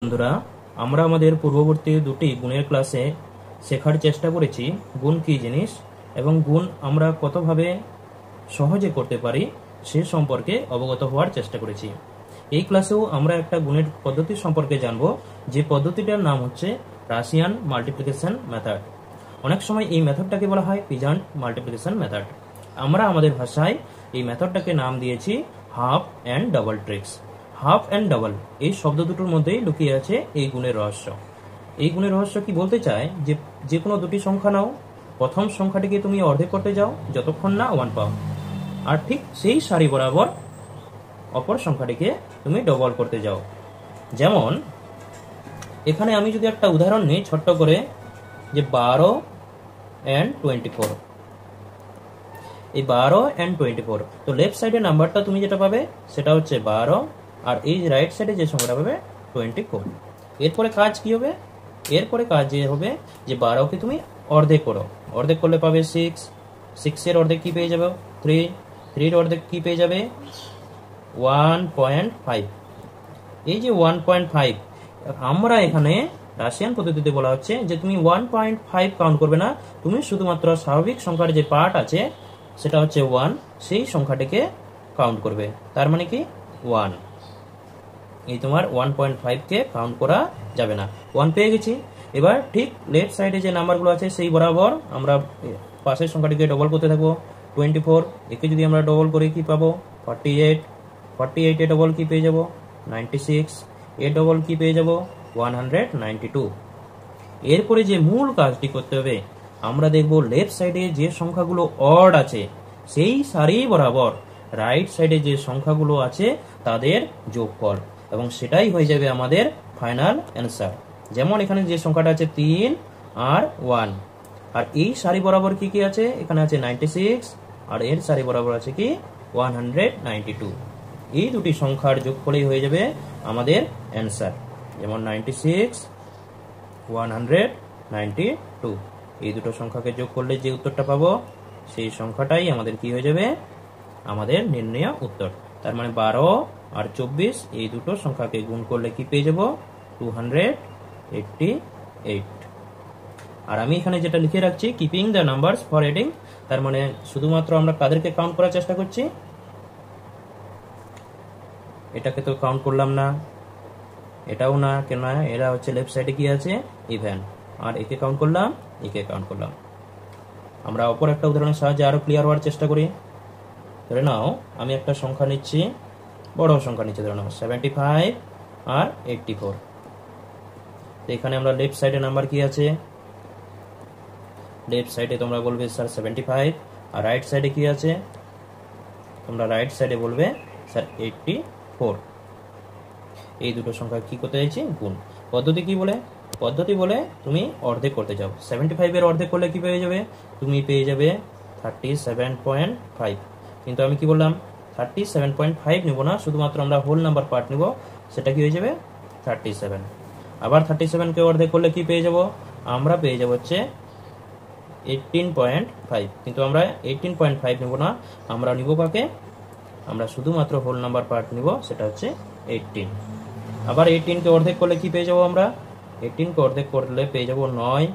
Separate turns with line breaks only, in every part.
বন্ধুরা, আমরা আমাদের পূর্ববর্তী দুটি গুণের ক্লাসে শেখার চেষ্টা করেছি গুণ কী জিনিস এবং গুণ আমরা কতভাবে সহজে করতে পারি সে সম্পর্কে অবগত হওয়ার চেষ্টা করেছি। এই ক্লাসেও আমরা একটা গুণের পদ্ধতি সম্পর্কে জানব, যে পদ্ধতিটার নাম হচ্ছে রাশিয়ান মাল্টিপ্লিকেশন মেথড। অনেক সময় এই মেথডটাকে বলা হয় পিজেন্ট মাল্টিপ্লিকেশন মেথড। আমরা আমাদের ভাষায় এই মেথডটাকে নাম দিয়েছি half and double tricks. Half and double এই শব্দ দুটোর মধ্যেই লুকিয়ে আছে এই গুণের রহস্য। এই গুণের রহস্য কি বলতে চায়, যে কোনো দুটি সংখ্যা নাও, প্রথম সংখ্যাটিকে তুমি অর্ধেক করতে যাও যতক্ষণ না 1 পাও, আর ঠিক সেই সারি বরাবর অপর সংখ্যাটিকে তুমি ডবল করতে যাও। যেমন এখানে আমি যদি একটা উদাহরণ নিই ছোট্ট করে, যে 12 and 24, এই 12 and 24, তো লেফট সাইডে নাম্বারটা তুমি যেটা পাবে সেটা হচ্ছে 12, আর এই রাইট সাইডে যে সংখ্যাটা পাবে 24। এরপরে কাজ কি হবে? এরপরে কাজ যে হবে যে 12কে তুমি অর্ধেক করো, অর্ধেক করলে পাবে 6, 6 এর অর্ধেক কি পেয়ে যাবে 3, 3 এর অর্ধেক কি পেয়ে যাবে 1.5। এই যে 1.5, আমরা এখানে রাশিয়ান পদ্ধতিতে বলা হচ্ছে যে তুমি 1.5 কাউন্ট করবে না, তুমি শুধুমাত্র স্বাভাবিক সংখ্যার যে পার্ট আছে সেটা হচ্ছে 1, সেই সংখ্যাটিকে কাউন্ট করবে। তার মানে কি 1, এই তোমার 1.5 কে কাউন্ট করা যাবে না। 1 পেয়ে গেছি। এবার ঠিক লেফট সাইডে যে নাম্বারগুলো আছে সেই বরাবর আমরা পাশের সংখ্যাটিকে ডবল করতে থাকবো। 24, একে যদি আমরা ডবল করি কি পাবো 48, 48 এ ডবল কি পেয়ে যাবো 96, এ ডবল কি পেয়ে যাবো 192। এরপরে যে মূল কাজটি করতে হবে, আমরা দেখব লেফট সাইডে যে সংখ্যাগুলো অড আছে সেই সারি বরাবর রাইট সাইডে যে সংখ্যাগুলো আছে তাদের যোগফল, এবং সেটাই হয়ে যাবে আমাদের ফাইনাল অ্যান্সার। যেমন এখানে যে সংখ্যাটা আছে 3 আর 1, আর এই সারি বরাবর কি কি আছে, এখানে আছে 96, আর এর সারি বরাবর আছে কি 192। এই দুটি সংখ্যার যোগফলই হয়ে যাবে আমাদের অ্যান্সার। যেমন 96, 192, এই দুটো সংখ্যাকে যোগ করলে যে উত্তরটা পাবো সেই সংখ্যাটাই আমাদের কি হয়ে যাবে, আমাদের নির্ণয় উত্তর। তার মানে 12 আর 24 এই দুটো সংখ্যাকে গুণ করলে কি পেয়ে যাব 288। আর আমি এখানে যেটা লিখে রাখছি keeping the numbers for adding, তার মানে শুধুমাত্র আমরা কাদেরকে কাউন্ট করার চেষ্টা করছি, এটাকে তো কাউন্ট করলাম না, এটাও না, কেন এরা হচ্ছে লেফট সাইডে কি আছে ইভেন, আর একে কাউন্ট করলাম, একে কাউন্ট করলাম। আমরা অপর একটা উদাহরণের সাহায্যে আরো ক্লিয়ার হওয়ার চেষ্টা করি। ধরে নাও আমি একটা সংখ্যা নিচ্ছি, বড় সংখ্যা নিচ্ছি, ধরে নাও 75 আর 84। তো এখানে আমরা লেফট সাইডে নাম্বার কি আছে, লেফট সাইডে তোমরা বলবে স্যার 75, আর রাইট সাইডে কি আছে, তোমরা রাইট সাইডে বলবে স্যার 84। এই দুটো সংখ্যা কি করতে চাইছি, গুণ। পদ্ধতি কি বলে, পদ্ধতি বলে তুমি অর্ধেক করতে যাও। 75 এর অর্ধেক করলে কি পেয়ে যাবে, তুমি পেয়ে যাবে 37.5। কিন্তু আমি কি বললাম 37.5 নেব না, শুধুমাত্র আমরা হোল নাম্বার পার্ট নেব, সেটা কি হয়ে যাবে 37। আবার 37 কে অর্ধেক করলে কি পেয়ে যাব, আমরা পেয়ে যাব হচ্ছে 18.5। কিন্তু আমরা 18.5 নেব না, আমরা নিব কাকে, আমরা শুধুমাত্র হোল নাম্বার পার্ট নিব, সেটা হচ্ছে 18। আবার 18 কে অর্ধেক করলে কি পেয়ে যাব, আমরা 18 কে অর্ধেক করলে পেয়ে যাব 9,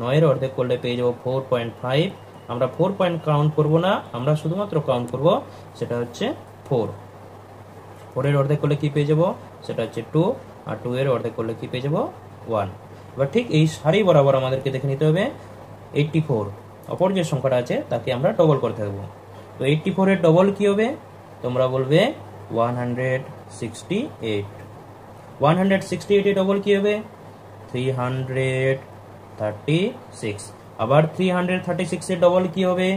9 এর অর্ধেক করলে পেয়ে যাব 4.5। আমরা 4 পয়েন্ট কাউন্ট করব না, আমরা শুধুমাত্র কাউন্ট করব, সেটা হচ্ছে 4। 4 এর অর্ধেক করলে কি পেয়ে যাব, সেটা হচ্ছে 2, আর 2 এর অর্ধেক করলে কি পেয়ে যাব 1। এবার ঠিক এই সারি বরাবর আমাদেরকে দেখে নিতে হবে 84, অপর যে সংখ্যাটা আছে তাকে আমরা ডবল করতে থাকবো। তো 84 এর ডবল কি হবে, তোমরা বলবে 168। 168 এর ডবল কি হবে 336। আবার 336 এর ডবল কি হবে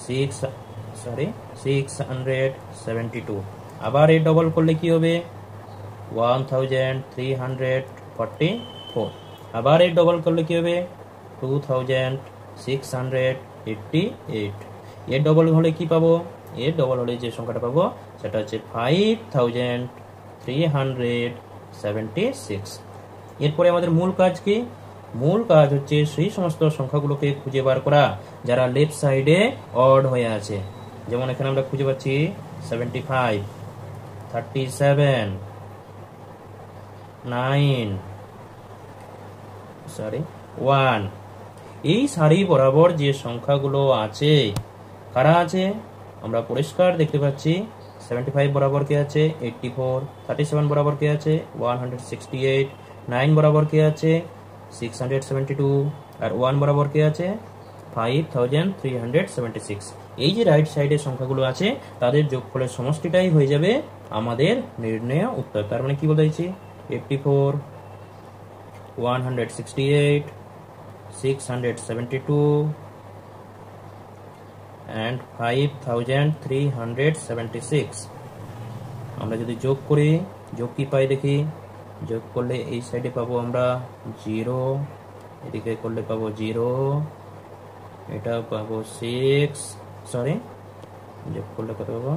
672। আবার এর ডবল করলে কি হবে 1344। আবার এর ডবল করলে কি হবে 2688। এর ডবল হলে কি পাবো, এর ডবল হলে যে সংখ্যাটা পাবো সেটা হচ্ছে 5376। এরপরে আমাদের মূল কাজ কি, মূল কাজ হচ্ছে সেই সমস্ত সংখ্যাগুলোকে খুঁজে বার করা যারা লেফট সাইডে অড হয়ে আছে। যেমন এখানে আমরা খুঁজে পাচ্ছি 75, 37, 1। এই সারি বরাবর যে সংখ্যাগুলো আছে, কারা আছে আমরা পরিষ্কার দেখতে পাচ্ছি। 75 বরাবর কে আছে? 84। 37 বরাবর কে আছে? 168। 9 বরাবর কে আছে? 672। আর 1 বরাবর কে আছে? 5376। এই যে রাইট সাইডের সংখ্যাগুলো আছে তাদের যোগফলের সমষ্টিটাই হয়ে যাবে আমাদের নির্ণয় উত্তর। তার মানে কি বলতে চাইছি? 84, 168, 672 and 5376। আমরা যদি যোগ করি, যোগ কি পাই দেখি। যোগ করলে এই সাইডে পাবো আমরা 0, এদিকে করলে পাবো 0, এটা পাবো 6, যোগ করলে কত পাবো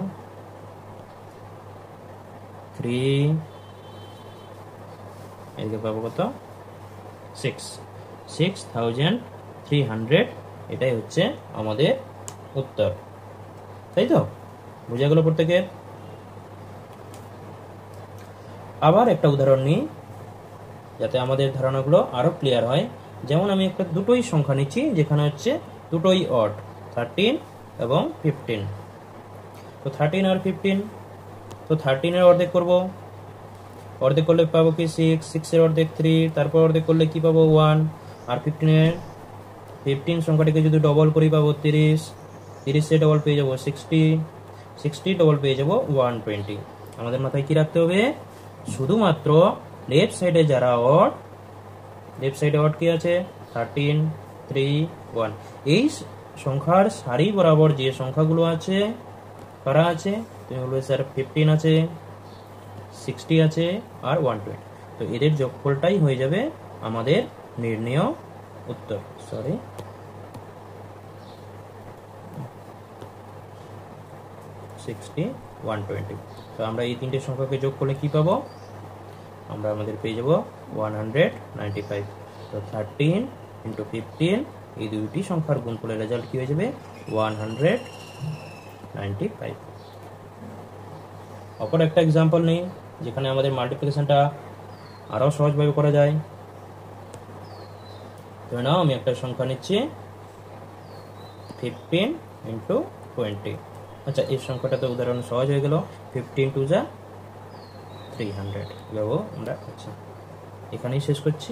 3, এদিকে পাবো কত 6300। এটাই হচ্ছে আমাদের উত্তর, তাই তো? বুঝা গেল প্রত্যেকের? আবার একটা উদাহরণ নিই যাতে আমাদের ধারণাগুলো আরো ক্লিয়ার হয়। যেমন আমি একটা দুটোই সংখ্যা নিচ্ছি যেখানে হচ্ছে দুটোই অড, 13 এবং 15। তো 13 আর 15, তো 13 এর অর্ধেক করব, অর্ধেক করলে পাবো কি 6, 6 এর অর্ধেক 3, তারপর অর্ধেক করলে কি পাবো 1। আর 15 সংখ্যাটিকে যদি ডবল করি পাবো 30, 30 এ ডবল পেয়ে যাবো 60, 60 ডবল পেয়ে যাবো 120। আমাদের মাথায় কি রাখতে হবে? শুধুমাত্র লেফট সাইডে যারা অড, লেফট সাইডে অড কি আছে? 13, 3, 1। এই সংখ্যার সারি বরাবর যে সংখ্যাগুলো আছে কারা আছে? তুমি বলবে স্যার 15 আছে, 60 আছে আর 120। তো এদের যোগফলটাই হয়ে যাবে আমাদের নির্ণয় উত্তর। 60, 120। তো আমরা এই তিনটে সংখ্যাকে যোগ করলে কি পাবো? আমরা আমাদের পেয়ে যাব 195। তো 13 × 15, এই দুইটি সংখ্যার গুণফলের রেজাল্ট কি হয়ে যাবে? 195। অপর একটা এক্সাম্পল নেই যেখানে আমাদের মাল্টিপ্লিকেশনটা আরো সহজভাবে করা যায়। ধরে নাও আমি একটা সংখ্যা নিচ্ছি 15 × 20। আচ্ছা, এই সংখ্যাটা তো উদাহরণ সহজ হয়ে গেল। 15 2 300 আমরা। আচ্ছা, এখানেই শেষ করছি।